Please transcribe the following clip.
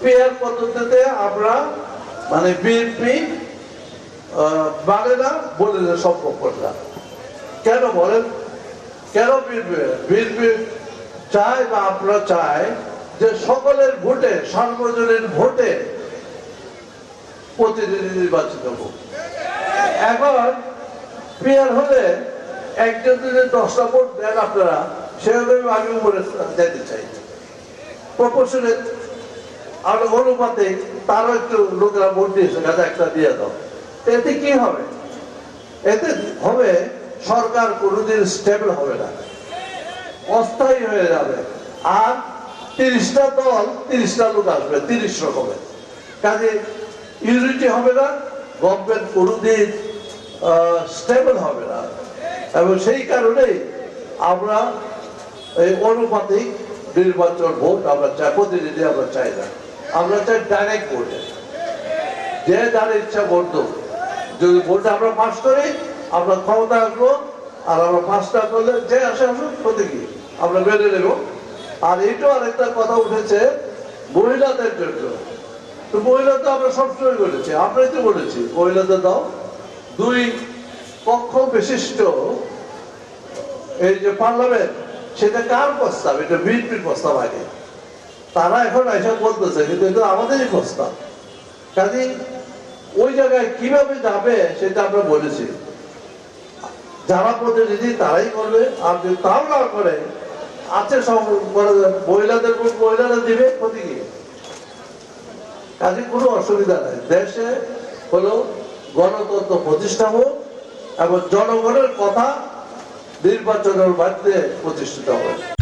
Pair পদ্ধতিতে আমরা মানে বিএনপি মানে না বলে যে সম্পর্কটা কেন বলেন, কেন বিএনপি চায় বা আমরা চাই যে সকলের ভোটে, সার্বজনীন ভোটে প্রতিনিধি নির্বাচিত হোক। এখন পেয়ার হলে একজন যদি 10টা ভোট দেন আপনারা, সেভাবে আমি উপরে যেতে চাই প্রপোর্শনেট আর অনুপাতে, তারও একটু লোকেরা ভোট দিয়েছে কাজে একটা দিয়ে দাও। এতে কি হবে? এতে হবে সরকার কোনোদিন স্টেবল হবে না, অস্থায়ী হয়ে যাবে। আর 30টা দল 30টা লোক আসবে 30 রকমের, কাজে ইউনিটি হবে না, গভর্নমেন্ট কোনোদিন স্টেবল হবে না। এবং সেই কারণেই আমরা এই অনুপাতিক নির্বাচন ভোট আমরা চাই, প্রতিনিধি আমরা চাই না, আমরা চাই ডাইরেক্ট ভোটে, যে যার ইচ্ছা ভোট দেব। যদি ভোটে আমরা পাস করি আমরা ক্ষমতা আসবো, আর আমরা পাসটা করলে যে আসে আসুক প্রতীকী আমরা বেড়ে নেব। আর এইটাও আরেকটা কথা উঠেছে মহিলাদের জন্য, তো মহিলা তো আমরা সবসময় বলেছি, আমরাই তো বলেছি মহিলাদের দাও 2 কক্ষ বিশিষ্ট এই যে পার্লামেন্ট, সেটা কার প্রস্তাব? এটা বিএনপির প্রস্তাব আগে, তারা এখন এসে বলতেছে, কিন্তু এটা আমাদেরই প্রস্তাব। কাজে ওই জায়গায় কিভাবে যাবে সেটা আমরা বলেছি, যারা প্রতিনিধি তারাই করবে। আর যদি তাও না করে আছে মহিলাদের ভোট মহিলারা দিবে প্রতীকী, কাজে কোনো অসুবিধা নাই। দেশে হলো গণতন্ত্র প্রতিষ্ঠা হোক এবং জনগণের কথা নির্বাচনের মাধ্যমে প্রতিষ্ঠিত হবে।